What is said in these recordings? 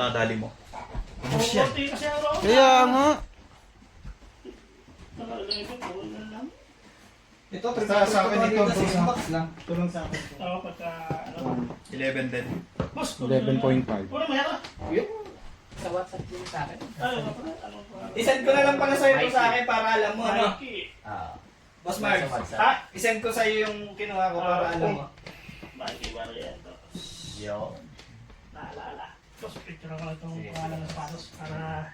nadali mo. Ubus yan. Kaya nga. Ito, sa akin ito, box lang. Tulong sa akin. Oo, pagka, ano. 11 din. Boss, 11.5. Puro mayroon. Sa WhatsApp din sa akin. Isend ko na lang pala sa'yo ito sa akin para alam mo, ano? Mikey. Boss Mark, Sa WhatsApp. Ha? isend ko sa'yo yung kinuha ko para alam mo. Mikey Barriento. Yo. Naalala. Boss, picture ako lang itong pangalan ng patos para...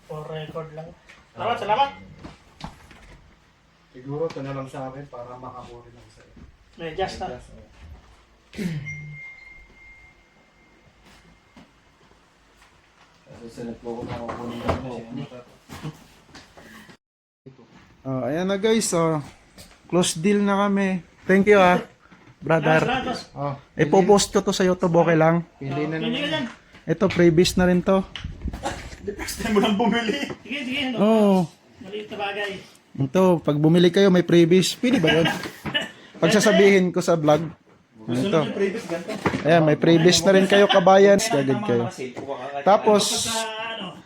For record lang. Salamat, salamat. Siguro ito na lang sa akin para makahuli lang sa'yo. May just na. Susunod po ko makakunin ako. Ayan na guys, close deal na kami. Thank you brother. Salamat, boss. Oh, Ipopost ko to sa YouTube, okay lang. pili na Pili ka naman. dyan. Ito, freebies na rin to. First time mo lang bumili. Sige, sige. Ano? Oo. Maliit na bagay. Ito, pag bumili kayo, may freebies. Pwede ba yun? Pagsasabihin ko sa vlog. Ito. Previous ganito. Ayan, may freebies na rin kayo, kabayan. Kagad kayo. Tapos,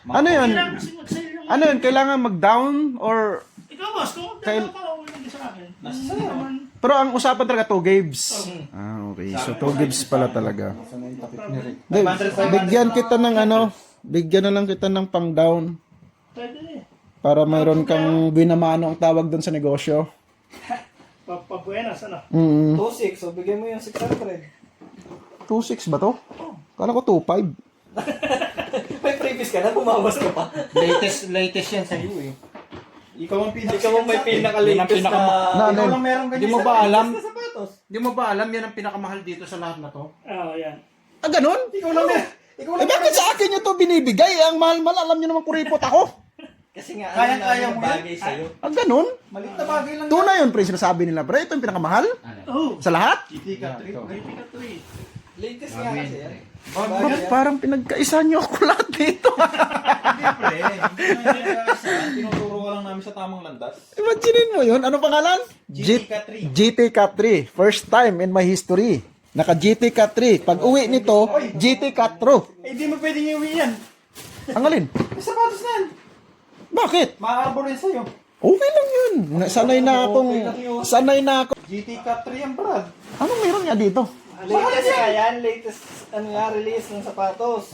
ano yun? Ano yun? Kailangan mag-down or... Ikaw, boss, kung Kail- dalawa ka, ulit sa akin. Nasa naman. Pero ang usapan talaga, 2 gives. Okay. So, 2 gives pala talaga. Hindi, bigyan kita ng ano, bigyan na lang kita ng pang-down Pwede eh. para mayroon kang binamano ang tawag doon sa negosyo. Pabuenas, ano? 2.6, so bigyan mo yung 600. 2.6 ba to? Kala ko 2.5. May previous ka na, bumawas ka pa. Latest yan sa iyo eh. Ikaw ang pinaka. Ikaw ang may pinaka-latest na... Na, Ikaw ano? lang meron ganyan. Di mo ba alam? na sapatos. Di mo ba alam yan ang pinakamahal dito sa lahat na to? Oo, yan. Ah, ganun? Ikaw lang meron. Ikaw Eh, bakit sa akin nyo to binibigay? Ang mahal-mahal, alam nyo naman kuripot ako. Kasi nga, Kaya mo yan? bagay sa'yo. Ah, ganun? Maliit na bagay lang. Tunay yun, pre, sinasabi nila, pre, ito yung pinakamahal? Oh, Sa lahat? GT ka 3. Tika 3. Latest nga kasi yan. Bakit parang pinagkaisa nyo ako lahat dito? Hindi pre. Hindi na tinuturo ka lang namin sa tamang landas. Imaginin mo yun, ano pangalan? GT ka 3. GT Cat 3. First time in my history. Naka GT Cat 3. Pag uwi nito, GT Cat 2. Eh, di mo pwedeng iuwi yan. Ang alin? May sapatos na yan. Bakit? Maaabor rin sa'yo. Okay lang yun. Sanay na akong... Sanay na ako. GT ka 3 ang brad. Anong meron nga dito? Latest nga yan, latest ano nga, release ng sapatos.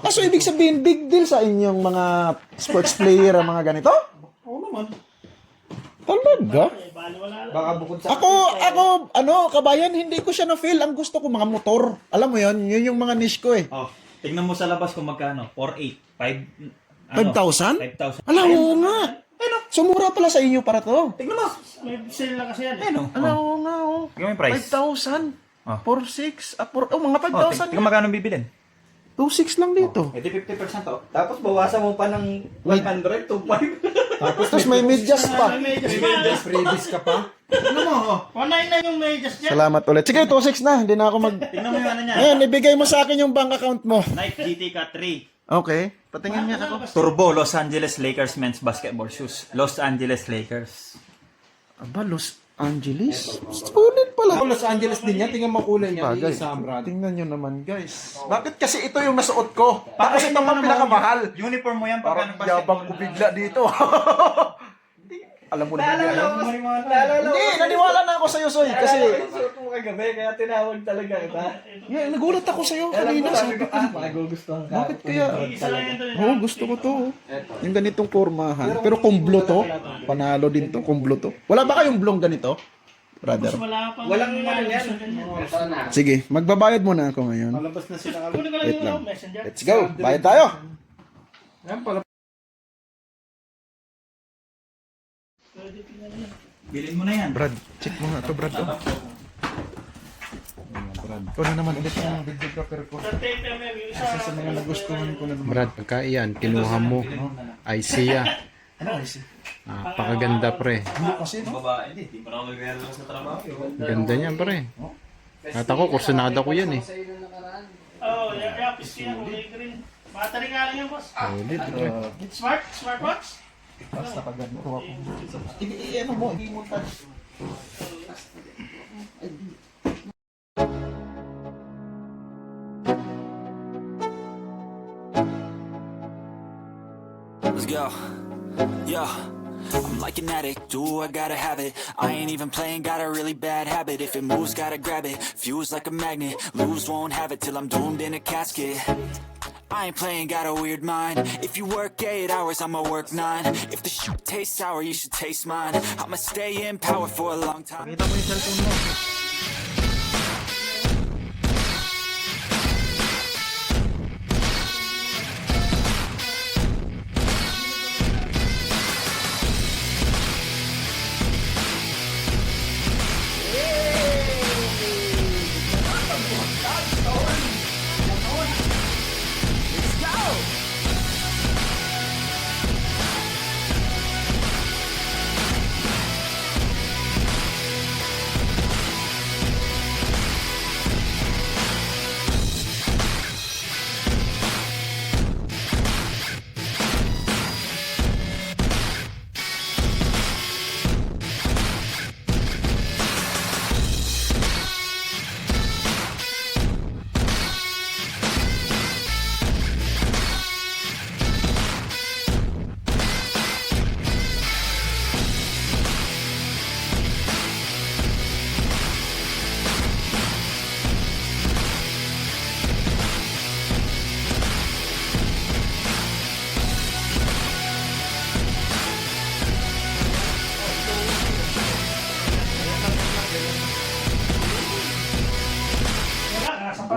So, ibig sabihin, big deal sa inyong mga sports player, ang mga ganito? Oo naman. Talaga? Eh, bali wala lang. Baka bukod sa... Ako, kabayan, hindi ko siya na-feel. Ang gusto ko, mga motor. Alam mo yun, yun yung mga niche ko eh. Oh, tignan mo sa labas kung magkano. 4,800. 5,000? 5,000. Alam mo nga. So, mura pala sa inyo para to. Tignan mo. May sale lang kasi yan. Ano? Alam mo nga, Tignan mo yung price. 5,000. Oh. 4,600. Mga Oh, 5,000. tignan magkano bibilin. 2,600 lang dito. Eh, di 50% oh. Tapos bawasan mo pa ng 100 to 5. Tapos may medyas pa. May medyas pa. Freebies ka pa? Tignan mo, oh. 199 na yung medyas dyan. Salamat ulit. Sige, 2,600 na. Hindi na ako mag... Tignan mo yung ano niya. Ngayon, ibigay mo sa akin yung bank account mo. Nike GT ka 3. Okay. Patingin niya ako. Turbo Los Angeles Lakers men's basketball shoes. Los Angeles Lakers. Aba, Los Angeles? Sulit pala. Los Angeles din yan. Tingnan mo kulay niya. Bagay. Isang brand. Tingnan nyo naman, guys. Bakit kasi ito yung nasuot ko? Tapos ito pang pinakamahal. Uniform mo yan pagka Parang yabang ko bigla dito. Alam mo naman yan. Hindi, naniwala na ako sa'yo, Soy. Kasi, Suot mo kagabi, kaya tinawag talaga kita. yeah, nagulat ako sa'yo kanina. Sabi ko, Magugustuhan ka. bakit kaya? Isa lang yun doon. Oo, gusto ko to. Yung ganitong formahan. Pero kumblo to. Panalo din to, kumblo to. Wala ba kayong blong ganito? Brother. Wala pang... Walang ano yan. Sige, magbabayad muna ako ngayon. Malabas na sila. Kunin ko lang Wait yung lang. messenger. Let's go. Bayad tayo. Yan pala. Pwede tingnan yan. Bilhin mo na yan. Brad, check mo nga to, Brad. Oh. Brad. Ikaw na naman ulit yung videographer ko. 30 mm yung isa. Sa mga nagustuhan ko na naman. Brad, pagka iyan, kinuha mo. ICEA. Ano, Icy? Napakaganda pre. Hindi kasi, no? Babae, hindi pa ako nagre-relax sa trabaho. Ganda niyan pre. At ako, kursunada ko yan eh. Oo, yung piscina, kulay green. Battery nga lang yan, boss. Solid pre. Smartwatch? Basta pag ganito ako. Ano mo, hindi mo touch. Yo, yo, I'm like an addict, do I gotta have it. I ain't even playing, got a really bad habit. If it moves, gotta grab it, fuse like a magnet. Lose, won't have it till I'm doomed in a casket. I ain't playing, got a weird mind. If you work 8 hours, I'ma work 9. If the shit tastes sour, you should taste mine. I'ma stay in power for a long time. Pakita mo yung cellphone mo.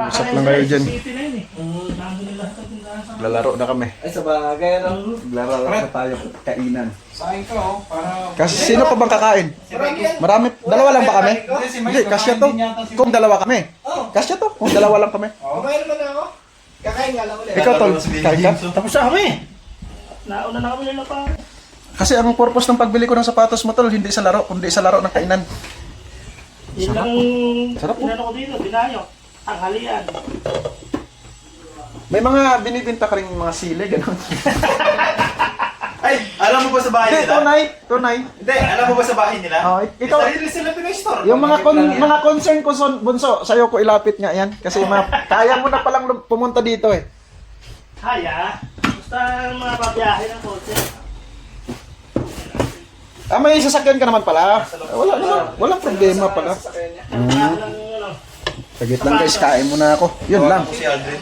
Usap lang kayo dyan. City na yun eh. Nandun na lahat ng tindahan sa Lalaro na kami. Ay, sa bagay, ano? Lalaro na tayo. Kainan. Sain ka oh, para... Kasi sino pa bang kakain? Marami yan. Marami. Dalawa lang ba kami? Hindi, Mike, kasya to. Kung dalawa kami. Kasya to. Kung dalawa lang kami. Kumain naman ako. Kakain nga lang ulit. Ikaw, Tol. Kain ka? Tapos na kami. Nauna na kami nila pa. Kasi ang purpose ng pagbili ko ng sapatos mo, Tol, hindi sa laro, kundi sa laro ng kainan. Yun lang Sarap po. inano ko dito, dinayo. Tanghalian. May mga binibinta ka rin mga sili, gano'n. Ay, alam mo ba sa bahay Hindi, nila? tunay. Hindi, alam mo ba sa bahay nila? Oh, ikaw, Sarili sila pinag-store. yung mga concern ko, Bunso, sa'yo ko ilapit nga yan. Kasi kaya mo na palang pumunta dito eh. Haya. Basta mga pabiyahe ng kotse. Ah, may sasakyan ka naman pala. Wala naman, walang problema pala. Sagit lang guys, kain muna ako. Yun lang. Si Aldrin.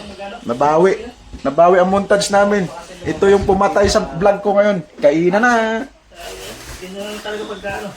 Nabawi ang montage namin. Ito yung pumatay sa vlog ko ngayon. Kainan na. Yun lang talaga pagka ano.